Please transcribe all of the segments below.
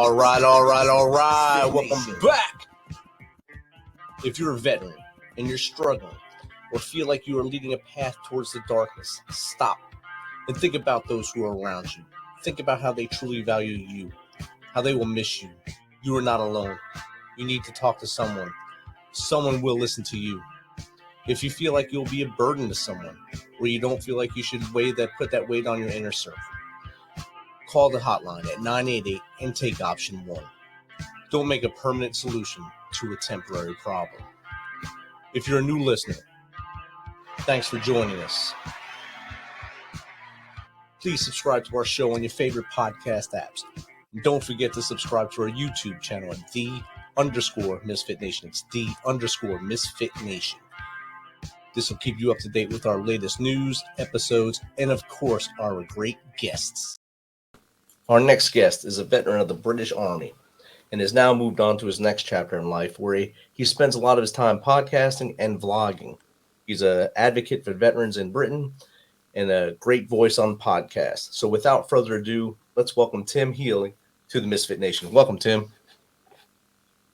All right. Welcome back. If you're a veteran and you're struggling or feel like you are leading a path towards the darkness, stop and think about those who are around you. Think about how they truly value you, how they will miss you. You are not alone. You need to talk to someone. Someone will listen to you. If you feel like you'll be a burden to someone, or you don't feel like you should put that weight on your inner circle, call the hotline at 988 and take option 1. Don't make a permanent solution to a temporary problem. If you're a new listener, thanks for joining us. Please subscribe to our show on your favorite podcast apps. And don't forget to subscribe to our YouTube channel at _MisFitNation. It's _MisFitNation. This will keep you up to date with our latest news, episodes, and of course, our great guests. Our next guest is a veteran of the British Army and has now moved on to his next chapter in life, where he spends a lot of his time podcasting and vlogging. He's an advocate for veterans in Britain and a great voice on podcasts. So without further ado, let's welcome Tim Heale to the Misfit Nation. Welcome, Tim.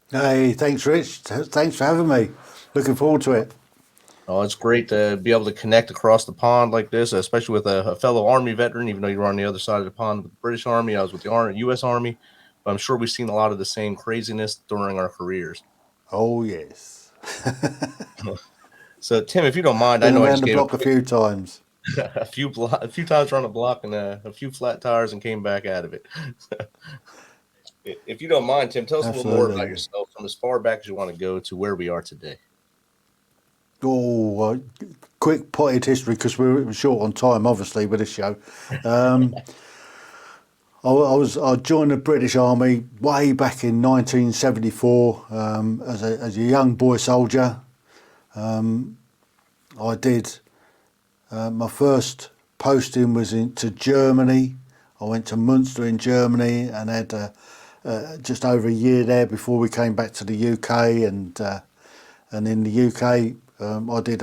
Hey, thanks, Rich. Thanks for having me. Looking forward to it. Oh, it's great to be able to connect across the pond like this, especially with a fellow Army veteran, even though you were on the other side of the pond with the British Army. I was with the U.S. Army. But I'm sure we've seen a lot of the same craziness during our careers. Oh, yes. So, Tim, if you don't mind, Been I know I around just the block a few times. a few times around the block and a few flat tires and came back out of it. If you don't mind, Tim, tell us a little more about yourself from as far back as you want to go to where we are today. Oh, quick potted history because we're short on time, obviously, with this show. I joined the British Army way back in 1974 as a young boy soldier. I did my first posting was into Germany. I went to Munster in Germany and had just over a year there before we came back to the UK. And in the UK, I did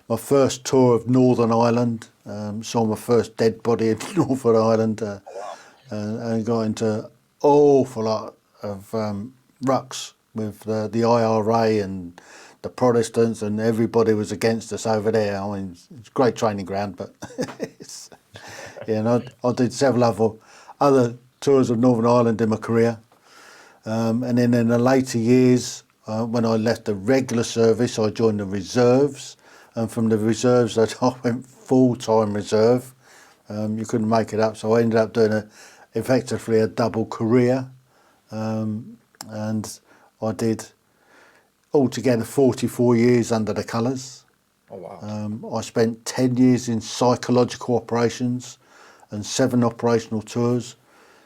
my first tour of Northern Ireland. Saw my first dead body in Northern Ireland. And got into an awful lot of rucks with the IRA and the Protestants, and everybody was against us over there. I mean, it's a great training ground, but and I did several other tours of Northern Ireland in my career. And then in the later years, when I left the regular service, I joined the reserves, and from the reserves I went full-time reserve. You couldn't make it up, so I ended up doing effectively a double career, and I did altogether 44 years under the colours. Oh, wow. I spent 10 years in psychological operations and 7 operational tours.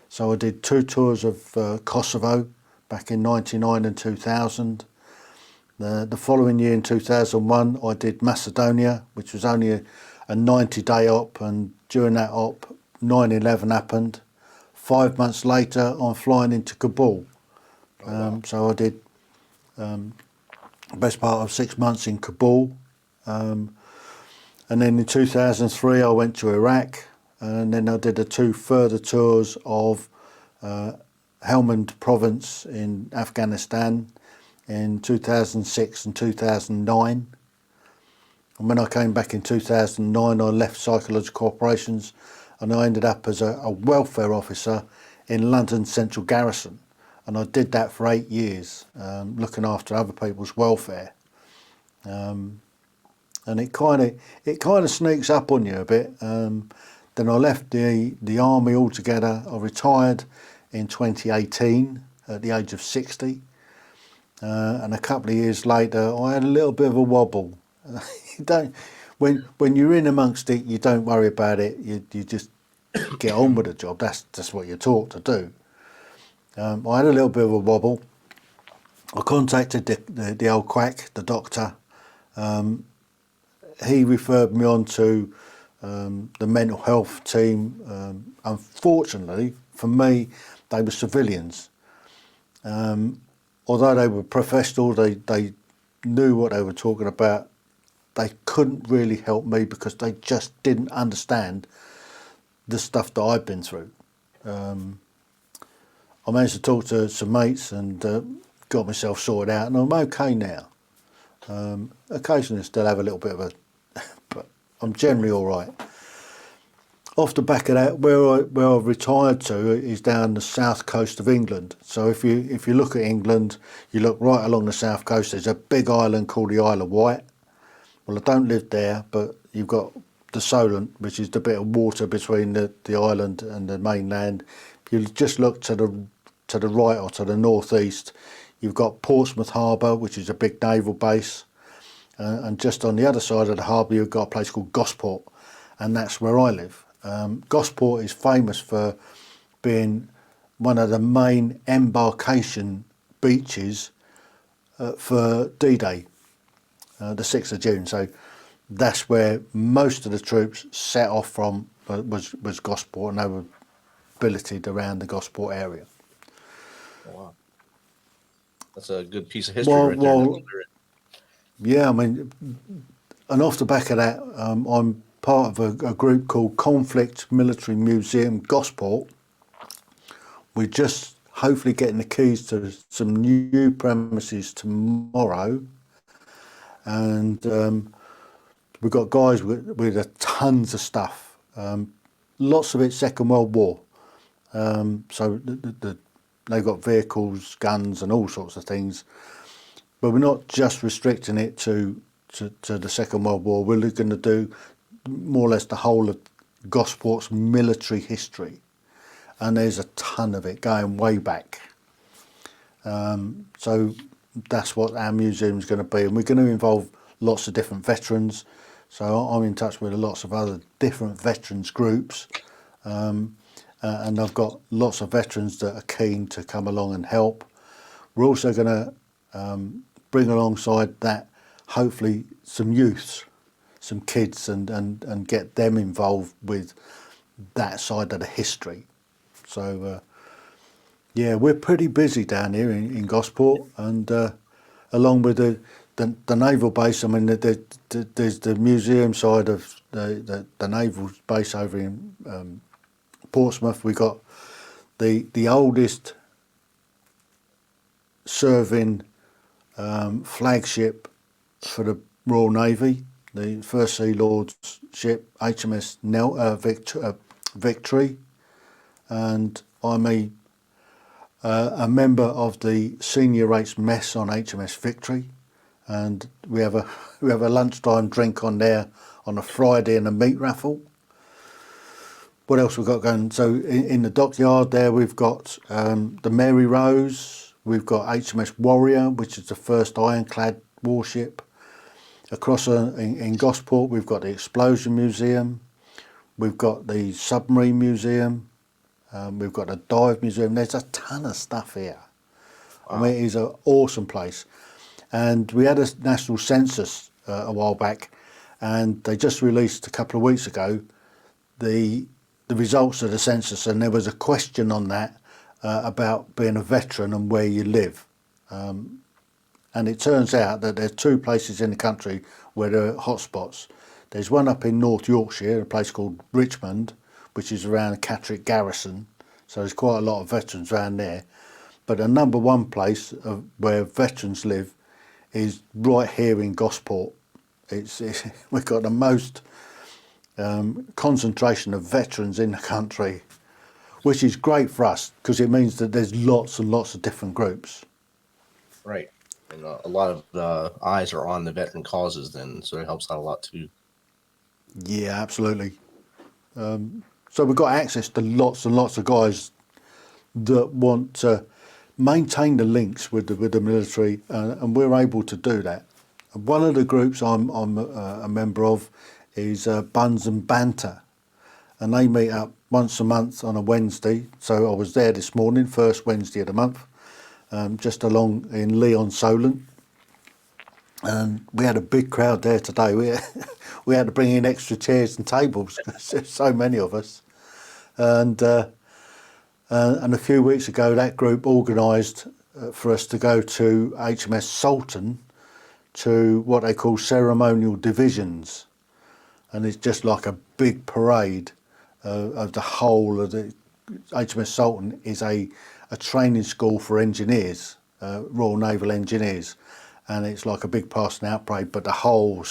So I did 2 tours of Kosovo back in 99 and 2000. The following year in 2001 I did Macedonia, which was only a 90-day op, and during that op 9/11 happened. 5 months later I'm flying into Kabul. Wow. So I did the best part of 6 months in Kabul. And then in 2003 I went to Iraq, and then I did the 2 further tours of Helmand province in Afghanistan in 2006 and 2009. And when I came back in 2009 I left psychological operations and I ended up as a welfare officer in London Central Garrison. And I did that for 8 years, looking after other people's welfare. And it kind of sneaks up on you a bit. Then I left the army altogether. I retired in 2018 at the age of 60. And a couple of years later, I had a little bit of a wobble. When you're in amongst it, you don't worry about it. You just get on with the job. That's what you're taught to do. I had a little bit of a wobble. I contacted the old quack, the doctor. He referred me on to the mental health team. Unfortunately, for me, they were civilians. Although they were professional, they knew what they were talking about. They couldn't really help me because they just didn't understand the stuff that I've been through. I managed to talk to some mates and got myself sorted out, and I'm okay now. Occasionally I still have a little bit of a, but I'm generally all right. Off the back of that, where I've retired to is down the south coast of England. So if you look at England, you look right along the south coast. There's a big island called the Isle of Wight. Well, I don't live there, but you've got the Solent, which is the bit of water between the island and the mainland. If you just look to the right or to the northeast, you've got Portsmouth Harbour, which is a big naval base, and just on the other side of the harbour, you've got a place called Gosport, and that's where I live. Gosport is famous for being one of the main embarkation beaches for D-Day, the 6th of June. So that's where most of the troops set off from, was Gosport, and they were billeted around the Gosport area. Oh, wow. That's a good piece of history there. Yeah, I mean, and off the back of that, I'm part of a group called Conflict Military Museum Gosport. We're just hopefully getting the keys to some new premises tomorrow, and we've got guys with tons of stuff. Lots of it Second World War. So they've got vehicles, guns, and all sorts of things. But we're not just restricting it to the Second World War. We're looking to do more or less the whole of Gosport's military history, and there's a ton of it going way back. So that's what our museum's going to be, and we're going to involve lots of different veterans. So I'm in touch with lots of other different veterans groups, and I've got lots of veterans that are keen to come along and help. We're also going to bring alongside that hopefully some youths, some kids, and get them involved with that side of the history. So yeah, we're pretty busy down here in Gosport, and along with the naval base. I mean, there's the museum side of the naval base over in Portsmouth. We got the oldest serving flagship for the Royal Navy, the First Sea Lord's ship, HMS Victory, and I'm a member of the senior rates mess on HMS Victory, and we have a lunchtime drink on there on a Friday and a meat raffle. What else we've got going? So in the dockyard there, we've got the Mary Rose, we've got HMS Warrior, which is the first ironclad warship. Across in Gosport, we've got the Explosion Museum, we've got the Submarine Museum, we've got the Dive Museum. There's a ton of stuff here. Wow. I mean, it is an awesome place. And we had a national census a while back, and they just released a couple of weeks ago the results of the census, and there was a question on that about being a veteran and where you live. And it turns out that there's two places in the country where there are hotspots. There's one up in North Yorkshire, a place called Richmond, which is around Catterick Garrison. So there's quite a lot of veterans around there. But the number one place where veterans live is right here in Gosport. We've got the most concentration of veterans in the country, which is great for us because it means that there's lots and lots of different groups. Right. And a lot of the eyes are on the veteran causes then, so it helps out a lot too. Yeah, absolutely. So we've got access to lots and lots of guys that want to maintain the links with the military, and we're able to do that. One of the groups I'm a member of is Buns and Banter, and they meet up once a month on a Wednesday. So I was there this morning, first Wednesday of the month. Just along in Leon Solent, and we had a big crowd there today. We had to bring in extra chairs and tables because there's so many of us, and a few weeks ago that group organised for us to go to HMS Sultan to what they call ceremonial divisions, and it's just like a big parade of the whole of the HMS Sultan is a a training school for engineers, Royal Naval Engineers, and it's like a big passing out parade, but the whole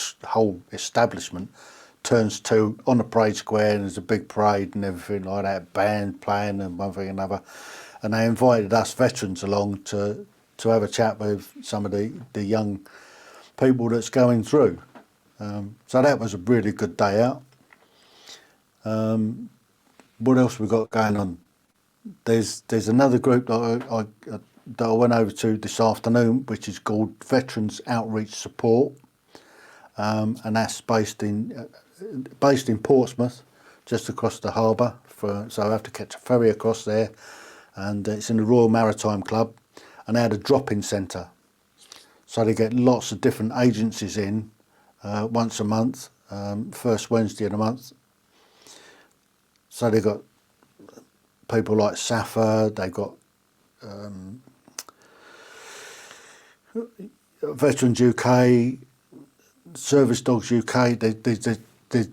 establishment turns to on the parade square, and there's a big parade and everything like that, band playing and one thing and another, and they invited us veterans along to have a chat with some of the young people that's going through. So that was a really good day out. What else we got going on? There's another group that I went over to this afternoon, which is called Veterans Outreach Support, and that's based in Portsmouth, just across the harbour. So I have to catch a ferry across there, and it's in the Royal Maritime Club, and they had a drop-in centre. So they get lots of different agencies in once a month, first Wednesday of the month. So they got people like SAFA, they got Veterans UK, Service Dogs UK, they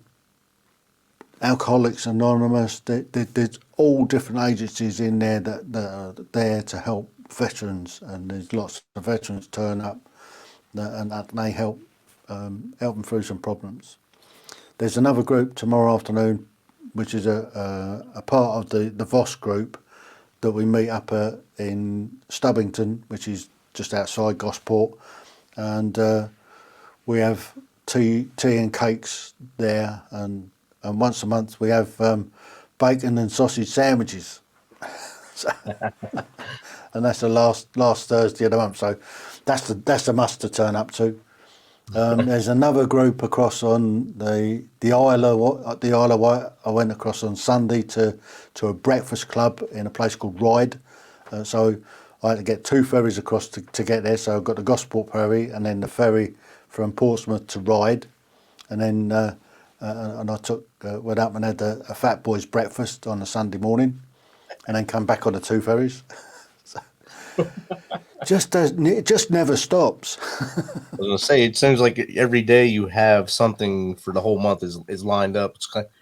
Alcoholics Anonymous. There's all different agencies in there that are there to help veterans, and there's lots of veterans turn up and they help them through some problems. There's another group tomorrow afternoon, which is a part of the VOS group that we meet up in Stubbington, which is just outside Gosport, and we have tea and cakes there, and once a month we have bacon and sausage sandwiches. And that's the last Thursday of the month, so that's a must to turn up to. There's another group across on the Isle of Wight. I went across on Sunday to a breakfast club in a place called Ryde. So I had to get 2 ferries across to get there. So I got the Gosport ferry and then the ferry from Portsmouth to Ryde, and then and I went up and had a fat boys breakfast on a Sunday morning, and then come back on the 2 ferries. It just never stops. I was gonna say, it seems like every day you have something for the whole month is lined up.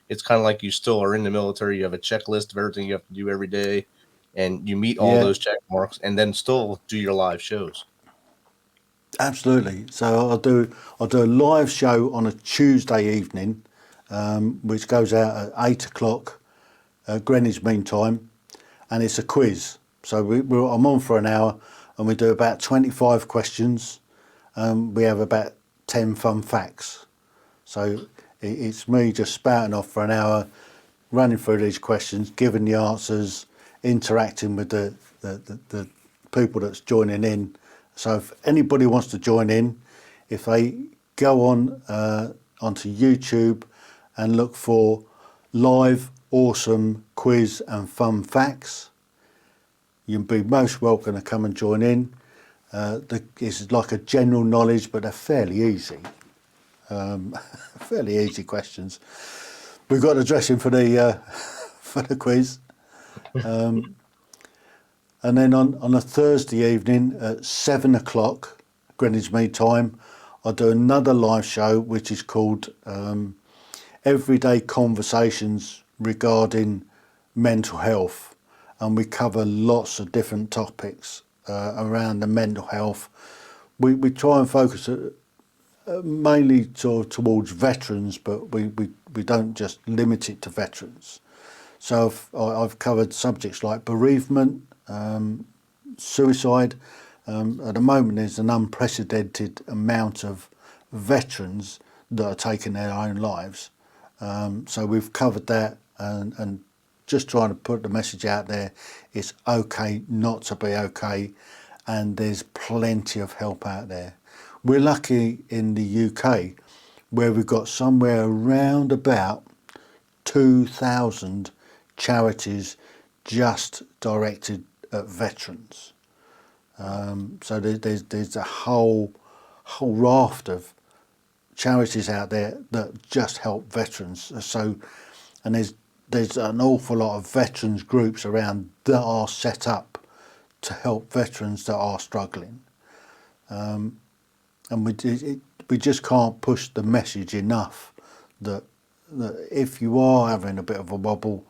It's kind of like you still are in the military. You have a checklist of everything you have to do every day, and you meet all those check marks, and then still do your live shows. Absolutely. So I'll do a live show on a Tuesday evening, which goes out at 8 o'clock Greenwich Mean Time, and it's a quiz. So I'm on for an hour, and we do about 25 questions. We have about 10 fun facts. So it's me just spouting off for an hour, running through these questions, giving the answers, interacting with the people that's joining in. So if anybody wants to join in, if they go on onto YouTube and look for live awesome quiz and fun facts, you'd be most welcome to come and join in. It's like a general knowledge, but they're fairly easy. Fairly easy questions. We've got a dressing for the quiz. And then on a Thursday evening at 7 o'clock Greenwich Mean Time, I do another live show which is called Everyday Conversations Regarding Mental Health, and we cover lots of different topics around the mental health. We try and focus mainly towards veterans, but we don't just limit it to veterans. So I've covered subjects like bereavement, suicide. At the moment there's an unprecedented amount of veterans that are taking their own lives. So we've covered that and just trying to put the message out there. It's okay not to be okay, and there's plenty of help out there. We're lucky in the UK where we've got somewhere around about 2,000 charities just directed at veterans. So there's a whole raft of charities out there that just help veterans. So, and there's an awful lot of veterans groups around that are set up to help veterans that are struggling. And we just can't push the message enough that if you are having a bit of a wobble,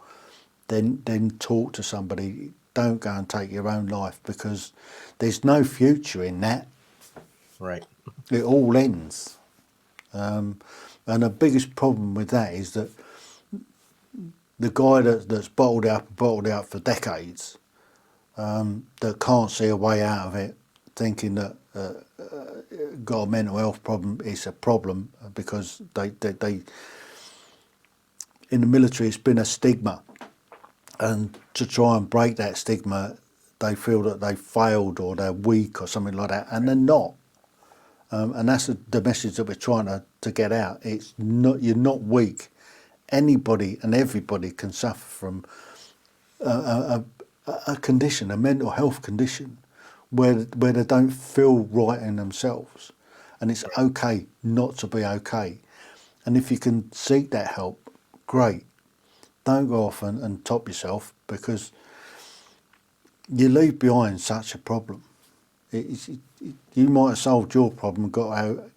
then talk to somebody. don't go and take your own life, because there's no future in that. Right. It all ends. And the biggest problem with that is that the guy that's bottled out for decades, that can't see a way out of it, thinking that got a mental health problem, it's a problem, because they in the military it's been a stigma, and to try and break that stigma, they feel that they failed or they're weak or something like that, and they're not. And that's the message that we're trying to get out. It's not, you're not weak. Anybody and everybody can suffer from a condition, a mental health condition, where they don't feel right in themselves, and it's okay not to be okay. And if you can seek that help, great. Don't go off and top yourself, because you leave behind such a problem. You might have solved your problem, got out,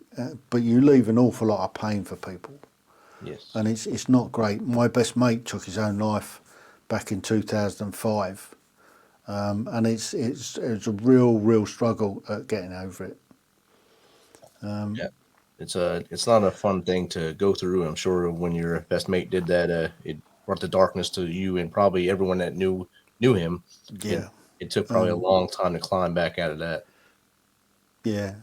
but you leave an awful lot of pain for people. Yes. And it's not great. My best mate took his own life back in 2005, and it's a real struggle at getting over it. Yeah. It's not a fun thing to go through. I'm sure when your best mate did that, it brought the darkness to you and probably everyone that knew him. Yeah. It took probably a long time to climb back out of that. Yeah,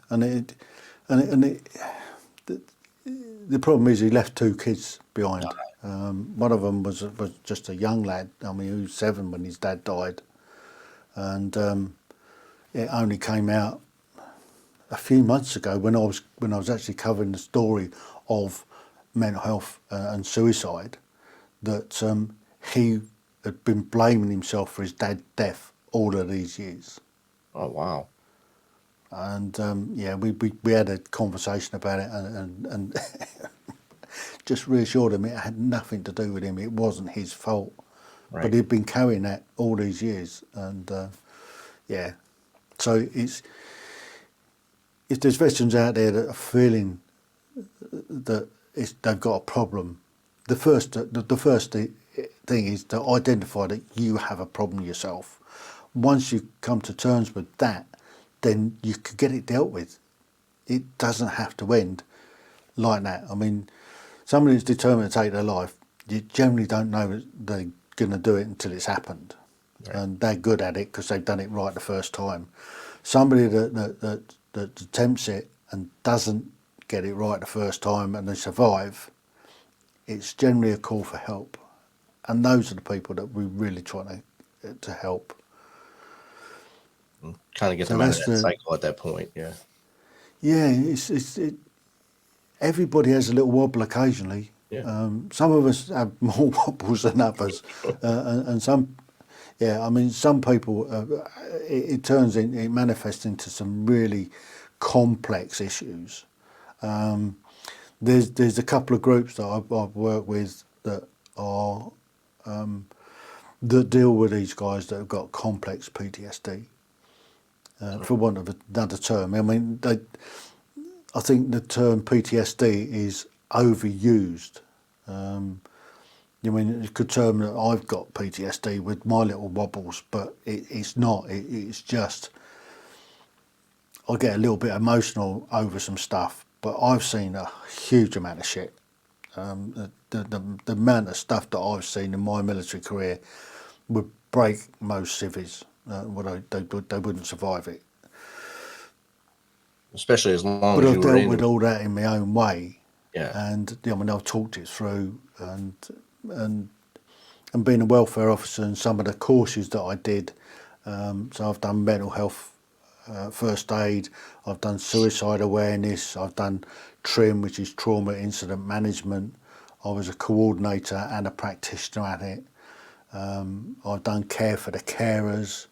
the problem is he left two kids behind. One of them was just a young lad. I mean, he was 7 when his dad died, and it only came out a few months ago when I was actually covering the story of mental health and suicide, that he had been blaming himself for his dad's death all of these years. Oh, wow. And yeah, we had a conversation about it, and just reassured him it had nothing to do with him. It wasn't his fault, Right. but he'd been carrying that all these years. And yeah, so it's, if there's veterans out there that are feeling that they've got a problem, the first thing is to identify that you have a problem yourself. Once you come to terms with that, then you could get it dealt with. It doesn't have to end like that. I mean, somebody who's determined to take their life, you generally don't know that they're going to do it until it's happened. Right. And they're good at it because they've done it right the first time. Somebody that attempts it and doesn't get it right the first time and they survive, it's generally a call for help. And those are the people that we really try to help. Kind of get them out of that cycle at that point. Yeah. Yeah, everybody has a little wobble occasionally. Yeah. Some of us have more wobbles than others, and some, yeah. I mean, some people, it manifests into some really complex issues. There's a couple of groups that I've worked with that are that deal with these guys that have got complex PTSD. For want of another term, I mean, I think the term PTSD is overused. I mean, you could term that I've got PTSD with my little wobbles, but it's not. It's just I get a little bit emotional over some stuff, but I've seen a huge amount of shit. The amount of stuff that I've seen in my military career would break most civvies. They wouldn't survive it. Especially as long But as I've you were dealt in. with all that in my own way. Yeah. And I mean, I've talked it through, and being a welfare officer and some of the courses that I did. So I've done mental health, first aid. I've done suicide awareness. I've done TRIM, which is trauma incident management. I was a coordinator and a practitioner at it. I've done care for the carers.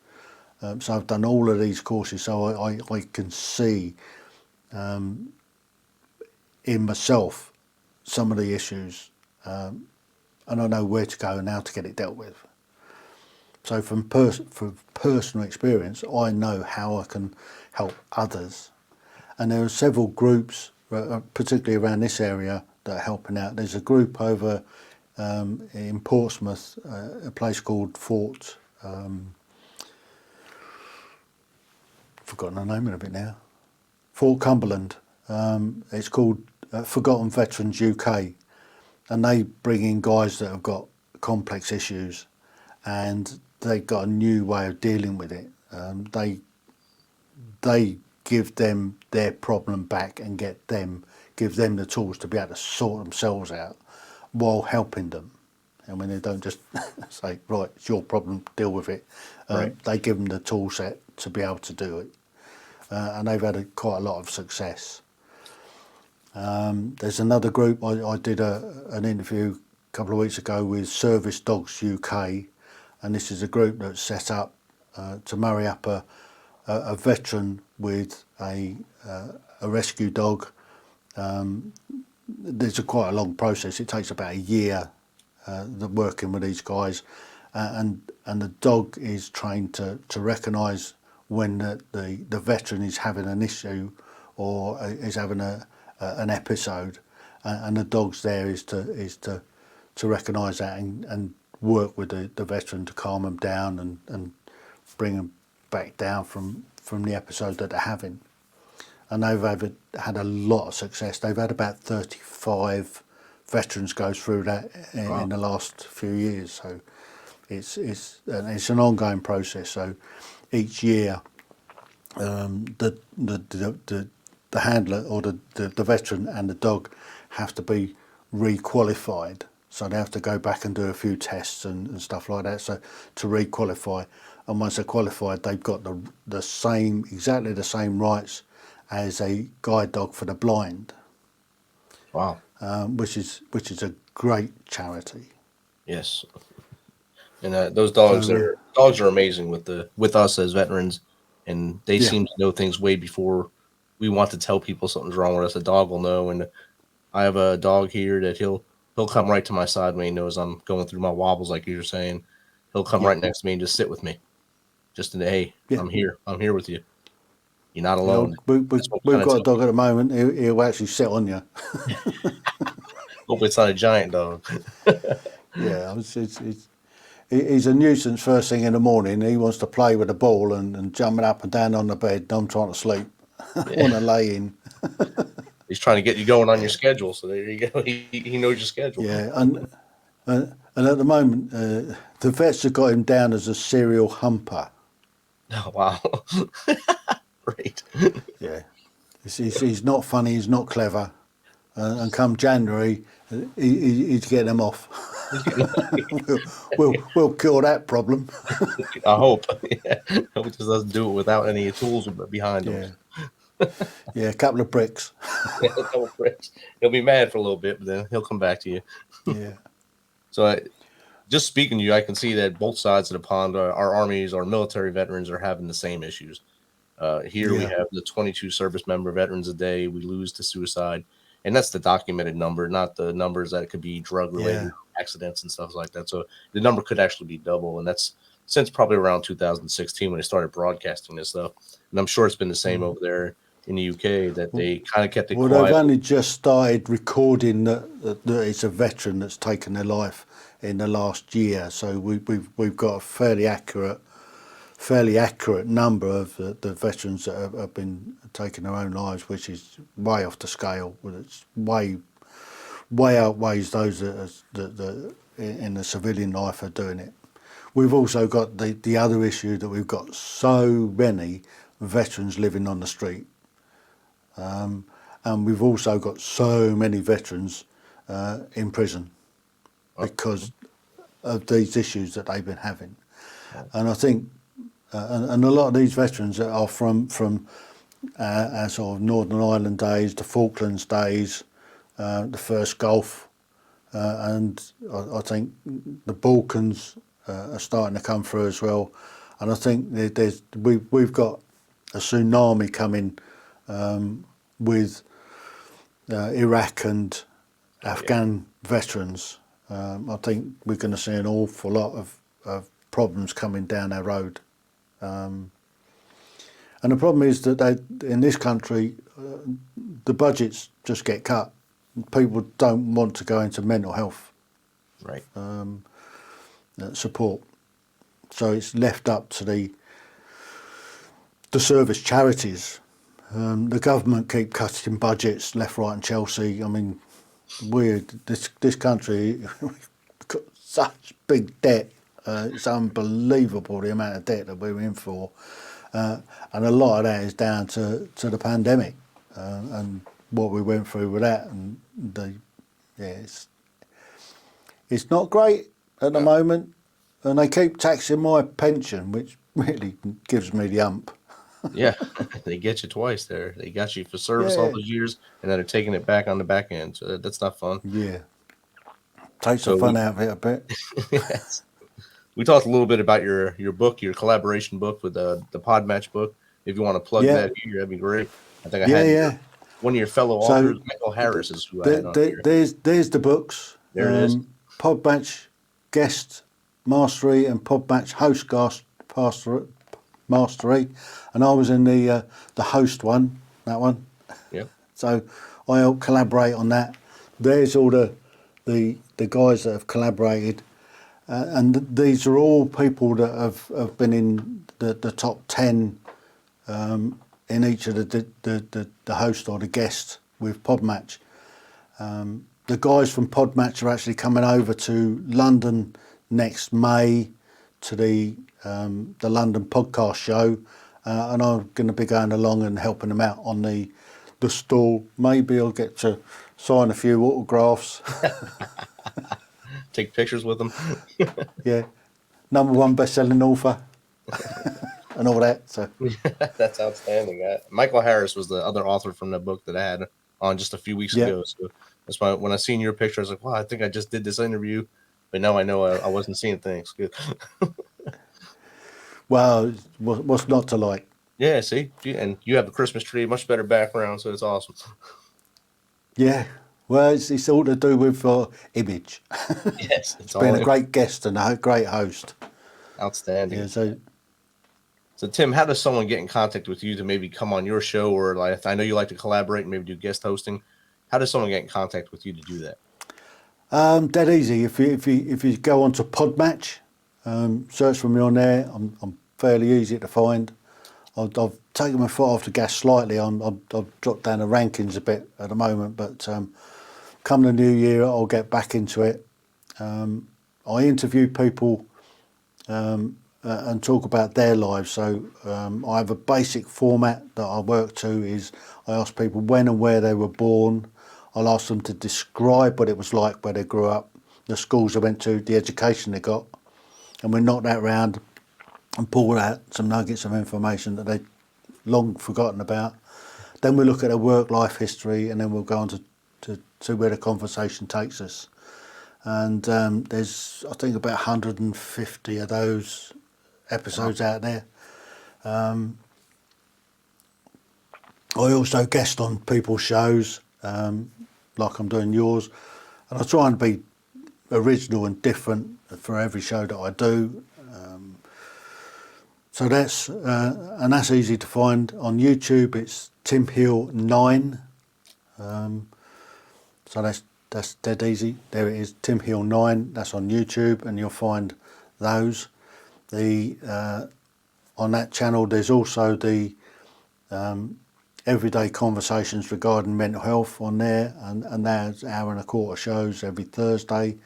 So I've done all of these courses, so I can see in myself some of the issues, and I know where to go and how to get it dealt with. So from personal experience, I know how I can help others. And there are several groups, particularly around this area, that are helping out. There's a group over in Portsmouth, a place called Fort forgotten the name of it now. Fort Cumberland. It's called Forgotten Veterans UK, and they bring in guys that have got complex issues, and they've got a new way of dealing with it. They give them their problem back and give them the tools to be able to sort themselves out while helping them. I mean, they don't just say, right, it's your problem, deal with it. Right. They give them the tool set to be able to do it. And they've had quite a lot of success. There's another group, I did an interview a couple of weeks ago with Service Dogs UK, and this is a group that's set up to marry up a veteran with a rescue dog. There's quite a long process. It takes about a year working with these guys, and the dog is trained to recognise when the veteran is having an issue or is having an episode, and the dog's there is to recognise that and work with the veteran to calm them down and bring them back down from the episode that they're having. And they've had a lot of success. They've had about 35 veterans go through that in the last few years. So it's an ongoing process. So each year, the handler or the veteran and the dog have to be re-qualified. So they have to go back and do a few tests and stuff like that. So to re-qualify, and once they're qualified, they've got exactly the same rights as a guide dog for the blind. Wow. Which is a great charity. Yes. And those dogs are amazing with us as veterans, and they seem to know things way before we want to tell people something's wrong with us. A dog will know, and I have a dog here that he'll come right to my side when he knows I'm going through my wobbles, like you were saying. He'll come right next to me and just sit with me, just to hey, I'm here with you. You're not alone. We've got a dog at the moment. He'll actually sit on you. Hope it's not a giant dog. Yeah, he's a nuisance first thing in the morning. He wants to play with the ball and jumping up and down on the bed. I'm trying to sleep. I want to lay in. He's trying to get you going on your schedule. So there you go. He knows your schedule. Yeah, and at the moment, the vets have got him down as a serial humper. Oh, wow. Great. Yeah. He's not funny, he's not clever. And come January, he's getting them off. we'll cure that problem. I hope. Yeah. I hope he just doesn't do it without any tools behind him. Yeah, a couple of bricks. A couple of bricks. He'll be mad for a little bit, but then he'll come back to you. Yeah. So just speaking to you, I can see that both sides of the pond, our armies, our military veterans are having the same issues. Here we have the 22 service member veterans a day we lose to suicide. And that's the documented number, not the numbers that it could be drug-related accidents and stuff like that. So the number could actually be double. And that's since probably around 2016 when they started broadcasting this stuff. And I'm sure it's been the same over there in the UK, that they kind of kept it quiet. Well, they've only just started recording that it's a veteran that's taken their life in the last year. So we've got a fairly accurate number of the veterans that have been taking their own lives, which is way off the scale. It's way outweighs those that in the civilian life are doing it. We've also got the other issue that we've got so many veterans living on the street, and we've also got so many veterans in prison because of these issues that they've been having. And I think and a lot of these veterans that are from our sort of Northern Ireland days, the Falklands days, the first Gulf, and I think the Balkans are starting to come through as well. And I think we've got a tsunami coming with Iraq and Afghan veterans. I think we're going to see an awful lot of problems coming down our road. And the problem is that in this country, the budgets just get cut. People don't want to go into mental health support, so it's left up to to service charities. The government keep cutting budgets left, right, and Chelsea. I mean, this country we've got such big debt. It's unbelievable the amount of debt that we're in for, and a lot of that is down to the pandemic and what we went through with that. And it's not great at the moment, and they keep taxing my pension, which really gives me the hump. Yeah, they get you twice there. They got you for service all those years, and then they're taking it back on the back end. So that's not fun. Yeah, takes the fun out of it a bit. Yes. We talked a little bit about your book, your collaboration book with the Podmatch book. If you want to plug that here, that'd be great. I think I had one of your fellow authors, Michael Harris, is who I had on here. There's the books. There it is. Podmatch Guest Mastery and Podmatch Host Mastery, and I was in the host one, that one. Yeah. So I helped collaborate on that. There's all the guys that have collaborated, and these are all people that have been in the top 10 in each of the host or the guest with Podmatch. The guys from Podmatch are actually coming over to London next May to the London podcast show, and I'm going to be going along and helping them out on the stall. Maybe I'll get to sign a few autographs. Take pictures with them. Yeah, #1 best-selling author and all that. So that's outstanding. Michael Harris was the other author from the book that I had on just a few weeks ago. So that's why when I seen your picture, I was like, "Wow, I think I just did this interview," but now I know I wasn't seeing things. Good. Well, what's not to like? Yeah, see, and you have the Christmas tree, much better background, so it's awesome. Yeah, well, it's all to do with image. Yes, it's been a great guest and a great host. Outstanding. Yeah, so Tim, how does someone get in contact with you to maybe come on your show, or like I know you like to collaborate and maybe do guest hosting? How does someone get in contact with you to do that? Dead easy. If you go onto Podmatch, search for me on there. I'm fairly easy to find. I've taken my foot off the gas slightly. I've dropped down the rankings a bit at the moment, but come the new year, I'll get back into it. I interview people and talk about their lives. So I have a basic format that I work to. Is I ask people when and where they were born. I'll ask them to describe what it was like where they grew up, the schools they went to, the education they got, and we knock that round and pull out some nuggets of information that they've long forgotten about. Then we look at their work-life history, and then we'll go on to where the conversation takes us. And there's, I think, about 150 of those episodes out there. I also guest on people's shows, like I'm doing yours, and I try and be original and different for every show that I do. So that's easy to find on YouTube. It's Tim Heale 9. So that's dead easy. There it is, Tim Heale 9. That's on YouTube, and you'll find those. On that channel, there's also the everyday conversations regarding mental health on there, and there's 1.25 hour shows every Thursday.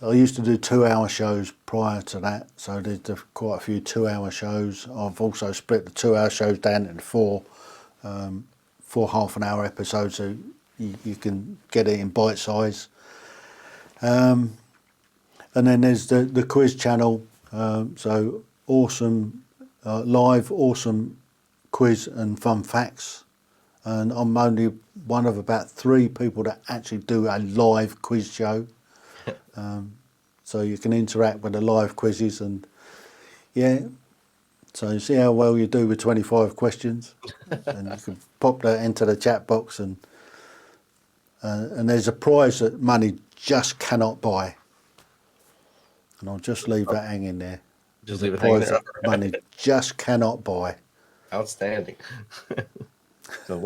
I used to do 2-hour shows prior to that, so there's quite a few 2-hour shows. I've also split the 2-hour shows down into four half-an-hour episodes, so you can get it in bite size. And then there's the quiz channel, so awesome live, awesome quiz and fun facts. And I'm only one of about 3 people that actually do a live quiz show. So you can interact with the live quizzes, and so you see how well you do with 25 questions, and you can pop that into the chat box, and there's a prize that money just cannot buy, and I'll just leave that hanging there. Just leave it hanging there. Money just cannot buy. Outstanding. So,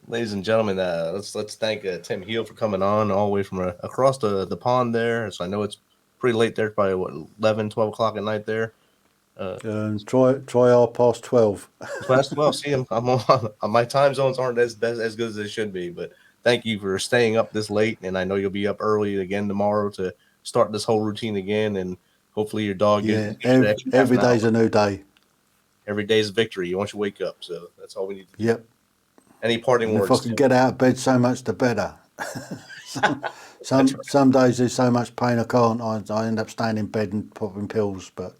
ladies and gentlemen, let's thank Tim Heale for coming on all the way from across the pond there. So I know it's pretty late there, probably 11, 12 o'clock at night there. Try our past 12. Well, see, I'm on my time zones aren't as good as they should be, but thank you for staying up this late, and I know you'll be up early again tomorrow to start this whole routine again, and hopefully your dog Yeah, gives you an extra half every an hour. day's a new day. Every day's victory once you wake up, so that's all we need to do. Yep. Any parting And if I words, can Tim? get out of bed, so much the better. Some days there's so much pain I can't. I end up staying in bed and popping pills, but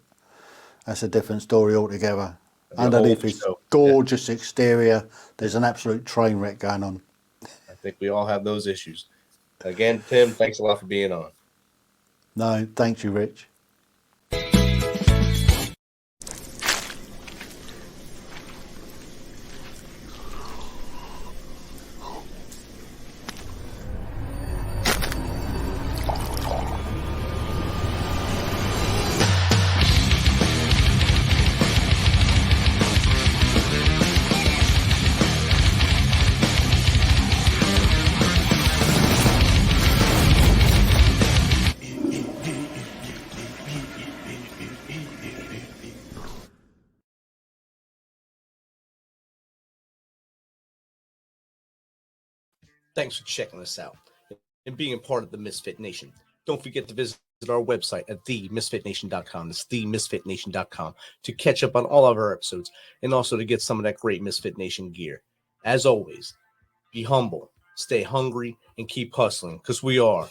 that's a different story altogether. That'd be a whole Underneath this show. gorgeous exterior, there's an absolute train wreck going on. I think we all have those issues. Again, Tim, thanks a lot for being on. No, thank you, Rich. Thanks for checking us out and being a part of the Misfit Nation. Don't forget to visit our website at themisfitnation.com. That's themisfitnation.com to catch up on all of our episodes and also to get some of that great Misfit Nation gear. As always, be humble, stay hungry, and keep hustling because we are